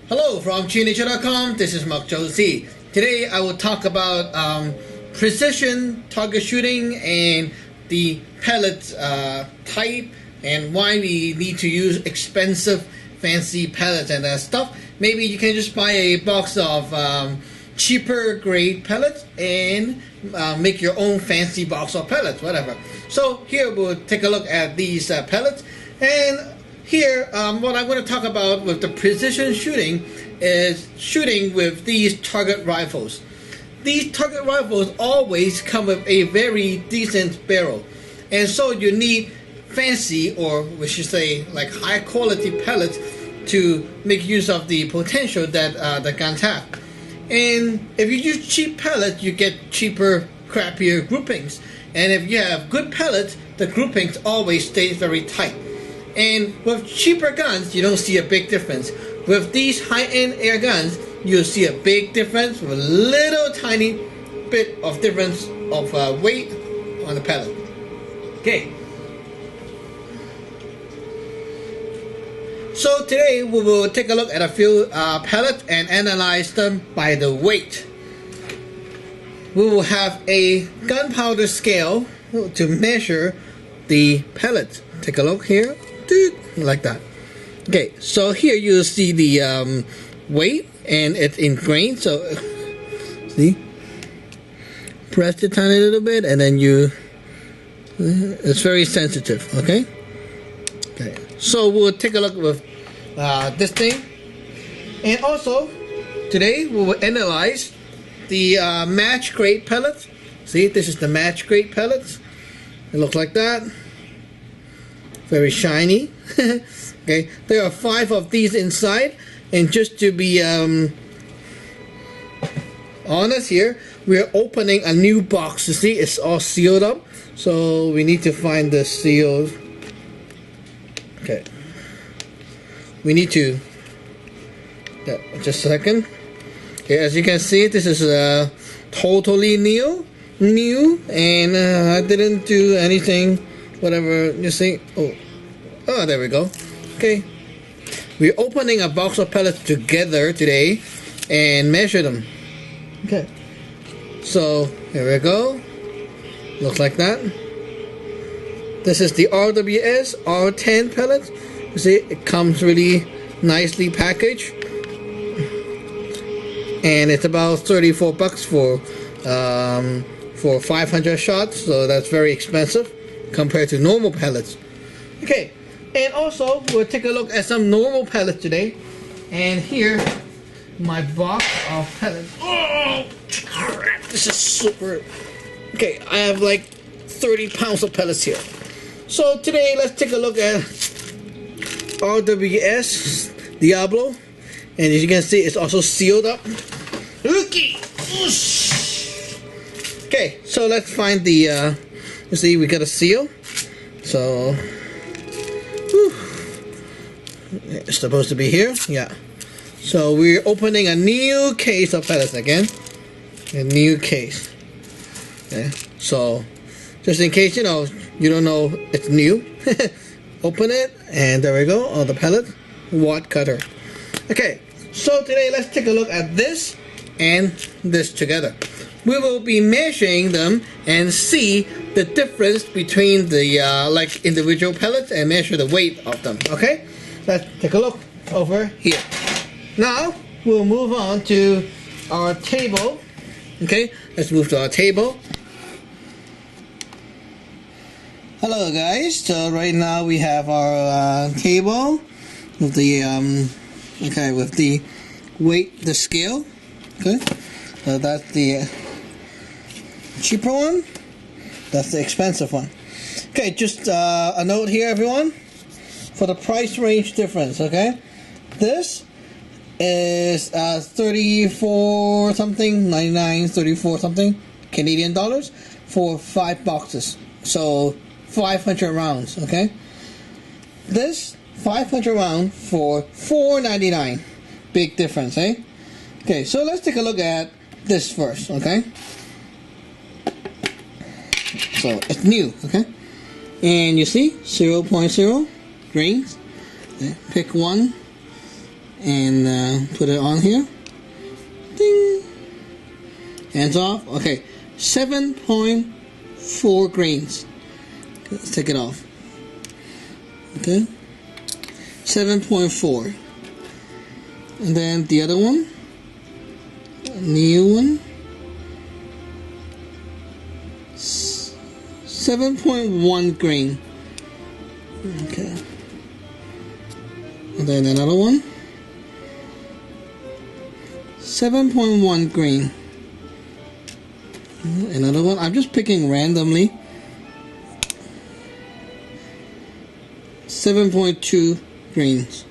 Hello from ChinaNature.com. This is Mark Josie. Today I will talk about precision target shooting and the pellet type and why we need to use expensive fancy pellets and that stuff. Maybe you can just buy a box of cheaper grade pellets and make your own fancy box of pellets, whatever. So here we'll take a look at these pellets, and here what I'm going to talk about with the precision shooting is shooting with these target rifles. These target rifles always come with a very decent barrel, and so you need fancy, or we should say like high quality pellets to make use of the potential that the guns have. And if you use cheap pellets, you get cheaper, crappier groupings. And if you have good pellets, the groupings always stay very tight. And with cheaper guns, you don't see a big difference. With these high-end air guns, you'll see a big difference with a little tiny bit of difference of weight on the pellet. Okay. So today we will take a look at a few pellets and analyze them by the weight. We will have a gunpowder scale to measure the pellets. Take a look here, like that. Okay, so here you see the weight, and it's in grain. So see, press it tiny little bit, and then it's very sensitive. Okay. Okay, so we'll take a look with this thing, and also today we will analyze the match grade pellets. See, this is the match grade pellets. It looks like that, very shiny. Okay, there are 5 of these inside, and just to be honest here, we're opening a new box. You see, it's all sealed up, so we need to find the seal. Okay, we need to, just a second. Okay, as you can see, this is totally new, and I didn't do anything, whatever you see. Oh, there we go. Okay, we're opening a box of pellets together today and measure them. Okay, so here we go. Looks like that. This is the RWS R10 pellet. You see, it comes really nicely packaged, and it's about $34 for 500 shots. So that's very expensive compared to normal pellets. Okay, and also we'll take a look at some normal pellets today. And here, my box of pellets. Oh crap! This is super. Okay, I have like 30 pounds of pellets here. So today, let's take a look at RWS Diablo, and as you can see, it's also sealed up. Okay, so let's find the. You see, we got a seal. So, it's supposed to be here. Yeah. So we're opening a new case of pellets again. A new case. Okay. So, just in case you don't know it's new, open it, and there we go. All the pellets, wad cutter. Okay, so today let's take a look at this and this together. We will be measuring them and see the difference between the like individual pellets and measure the weight of them. Okay, let's take a look over here. Now we'll move on to our table. Okay, let's move to our table. Hello guys, so right now we have our table with the with the weight, the scale. Okay, so that's the cheaper one, that's the expensive one. Okay, just a note here everyone, for the price range difference. Okay, this is 34 something, 99, 34 something Canadian dollars for 5 boxes, so 500 rounds. Okay, this 500 round for $4.99. Big difference, eh? Okay, so let's take a look at this first. Okay, so it's new. Okay, and you see 0.0 grains. Okay. Pick one and put it on here. Ding. Hands off. Okay, 7.4 grains. Let's take it off. Okay, 7.4. And then the other one, new one, 7.1 grain. Okay. And then another one, 7.1 grain. Another one, I'm just picking randomly. 7.2 grains.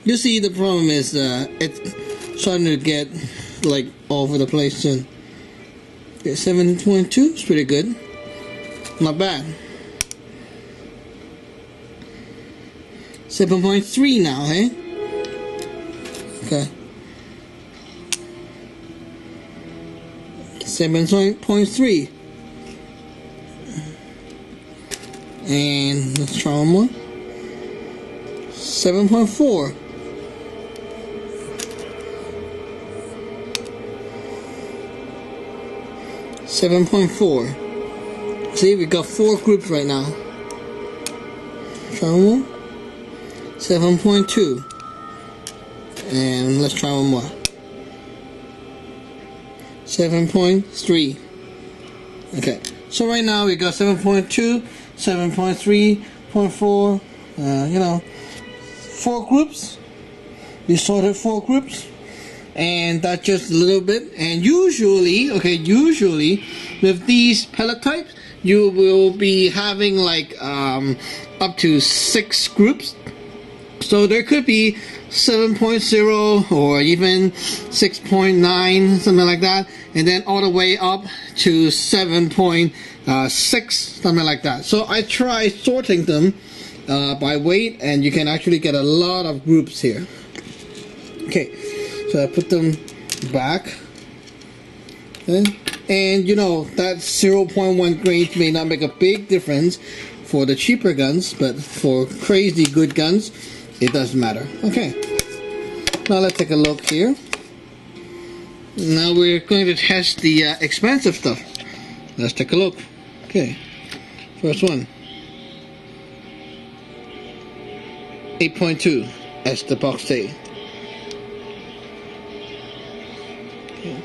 You see, the problem is it's starting to get like all over the place soon. Okay, 7.2 is pretty good. Not bad. 7.3 now, hey? Okay. 7.3. And let's try one more. 7.4. See, we got 4 groups right now. Try one more. 7.2. And let's try one more. 7.3. Okay, so right now we got 7.2, 7.3.4. You know, 4 groups. We sorted 4 groups, and that's just a little bit. And usually, usually with these pellet types, you will be having like up to 6 groups. So there could be 7.0 or even 6.9, something like that, and then all the way up to 7.6, something like that. So I try sorting them by weight, and you can actually get a lot of groups here. Okay, so I put them back. Okay. And you know, that 0.1 grains may not make a big difference for the cheaper guns, but for crazy good guns, it doesn't matter. Okay, now let's take a look here. Now we're going to test the expensive stuff. Let's take a look. Okay, first one, 8.2, as the box say. Okay.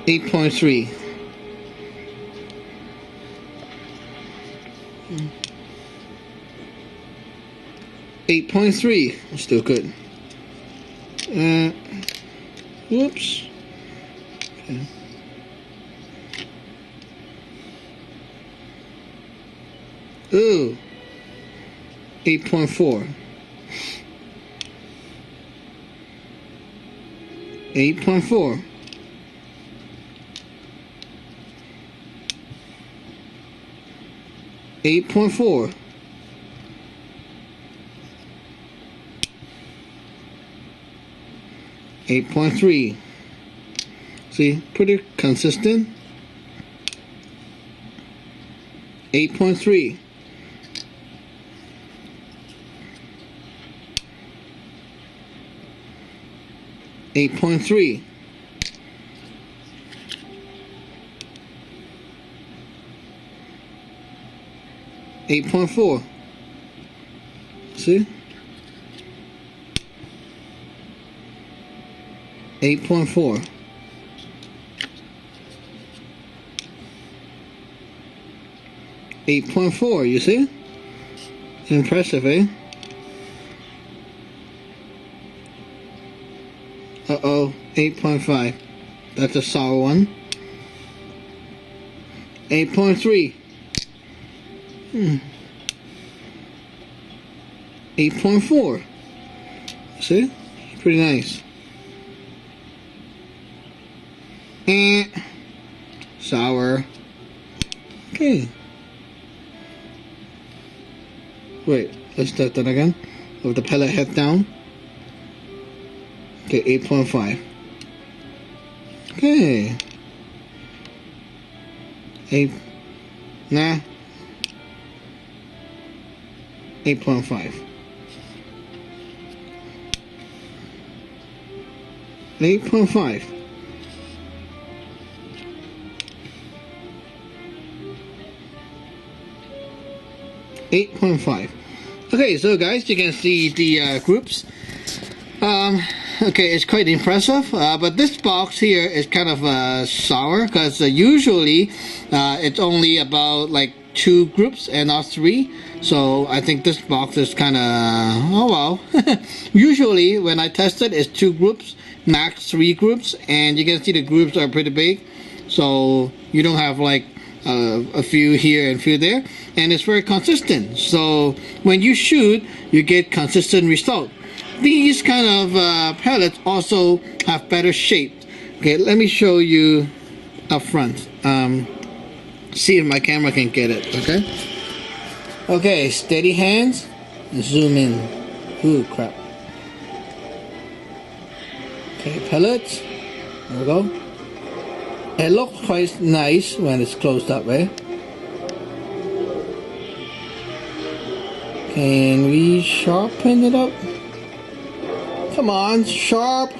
8.3. 8.3, still good. Whoops. Okay. Ooh. 8.4. 8.4. 8.4. 8.3. See, pretty consistent. 8.3. 8.3. 8.4. See? 8.4. 8.4, you see? Impressive, eh? Uh-oh, 8.5. That's a sour one. 8.3. 8.4. See? Pretty nice. Sour. Okay. Wait, let's start that again. With the pellet head down. Okay, 8.5. Okay. 8. Nah. 8.5. 8.5. Okay, so guys, you can see the groups. Okay, it's quite impressive, but this box here is kind of sour because usually it's only about like 2 groups and not 3. So I think this box is kind of, oh well. Usually when I test it, it's 2 groups, max 3 groups, and you can see the groups are pretty big. So you don't have like a few here and a few there, and it's very consistent. So when you shoot, you get consistent result. These kind of pellets also have better shape. Okay, let me show you up front. See if my camera can get it. Okay, steady hands, zoom in. Ooh, crap. Okay, pellets, there we go. It looks quite nice when it's closed up, right? Can we sharpen it up? Come on, sharp.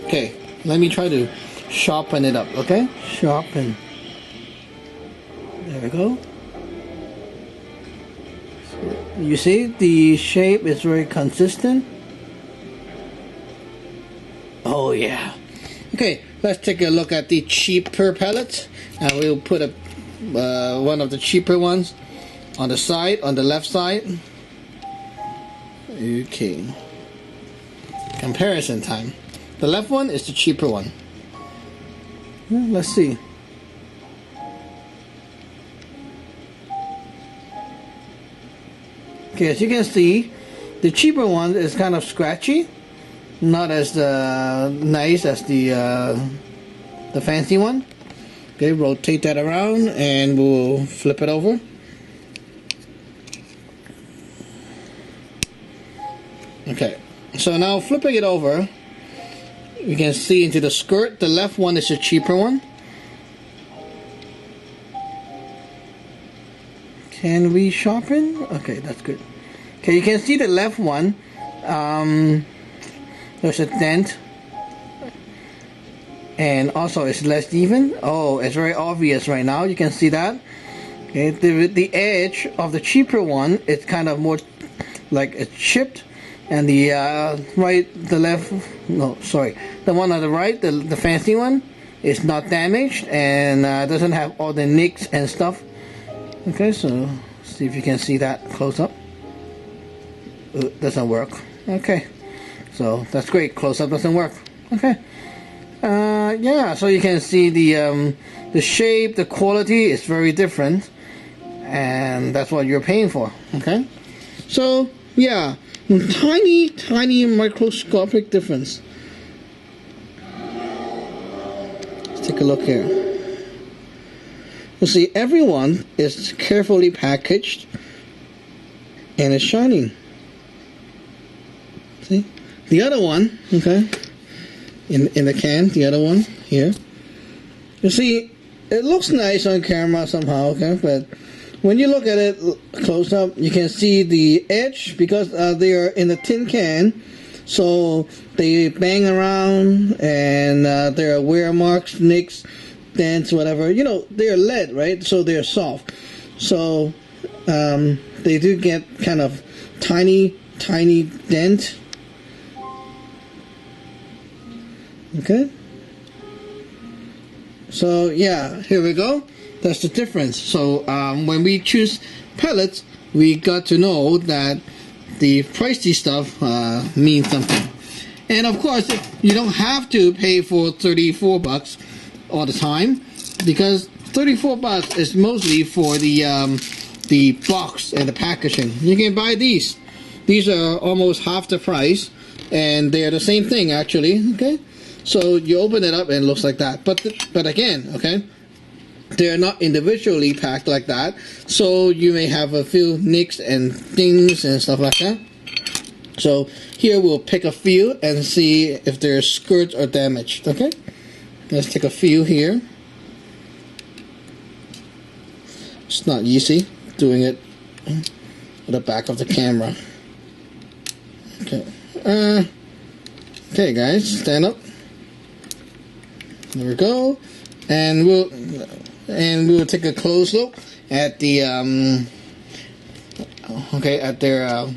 Okay, let me try to sharpen it up, okay? Sharpen. There we go. You see, the shape is very consistent. Oh yeah. Okay, let's take a look at the cheaper pellets. And we'll put one of the cheaper ones on the side, on the left side. Okay. Comparison time. The left one is the cheaper one. Let's see. Okay, as you can see, the cheaper one is kind of scratchy, not as nice as the fancy one. Okay, rotate that around and we'll flip it over. Okay, so now flipping it over, you can see into the skirt. The left one is the cheaper one. Can we sharpen? Okay, that's good. Okay, you can see the left one. There's a dent, and also it's less even. Oh, it's very obvious right now. You can see that. Okay, the edge of the cheaper one, it's kind of more like it's chipped, and the the one on the right, the fancy one, is not damaged and doesn't have all the nicks and stuff. Okay, so see if you can see that close up. Doesn't work. Okay, so that's great. Close up doesn't work. Okay. Yeah, so you can see the shape, the quality is very different, and that's what you're paying for. Okay. So yeah, tiny microscopic difference. Let's take a look here. You see, everyone is carefully packaged and it's shining. See? The other one, okay, in the can, the other one here. You see, it looks nice on camera somehow, okay, but when you look at it close up, you can see the edge because they are in a tin can, so they bang around and there are wear marks, nicks, dents, whatever. You know, they're lead, right? So they're soft. So they do get kind of tiny dent. Okay. So yeah, here we go. That's the difference. So when we choose pellets, we got to know that the pricey stuff means something. And of course, you don't have to pay for 34 bucks all the time, because 34 bucks is mostly for the box and the packaging. You can buy these. These are almost half the price, and they're the same thing actually. Okay, so you open it up and it looks like that. But again, okay, they're not individually packed like that, so you may have a few nicks and dings and stuff like that. So here we'll pick a few and see if their skirts are damaged. Okay. Let's take a few here. It's not easy doing it at the back of the camera. Okay. Okay, guys, stand up. There we go, and we'll take a close look at the at their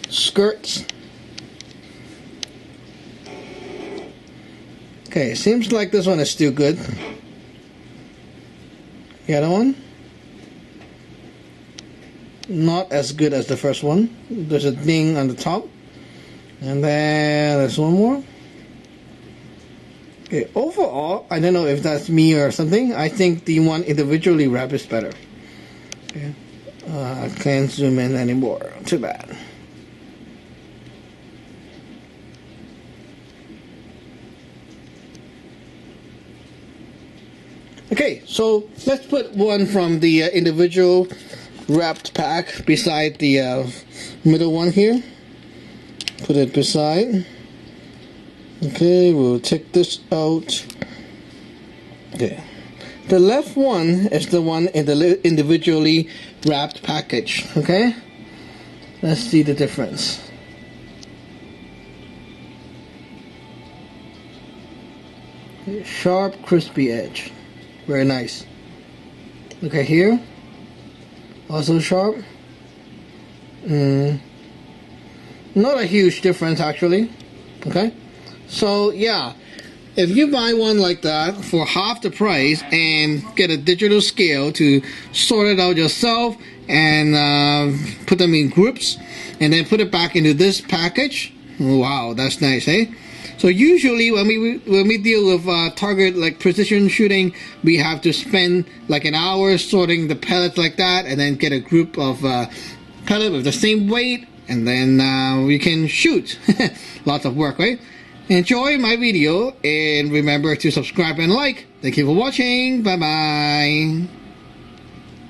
skirts. Okay, seems like this one is still good. The other one, not as good as the first one. There's a ding on the top, and then there's one more. Okay, overall, I don't know if that's me or something. I think the one individually wrapped is better. Okay. I can't zoom in anymore. Too bad. Okay, so let's put one from the individual wrapped pack beside the middle one here. Put it beside. Okay, we'll take this out. Okay, the left one is the one in the individually wrapped package. Okay, let's see the difference. Sharp, crispy edge. Very nice. Look at here. Also sharp. Not a huge difference actually. Okay. So yeah, if you buy one like that for half the price and get a digital scale to sort it out yourself and put them in groups and then put it back into this package, wow, that's nice, eh? So usually when we deal with target like precision shooting, we have to spend like an hour sorting the pellets like that, and then get a group of pellet with the same weight, and then we can shoot. Lots of work, right? Enjoy my video and remember to subscribe and like. Thank you for watching. Bye bye.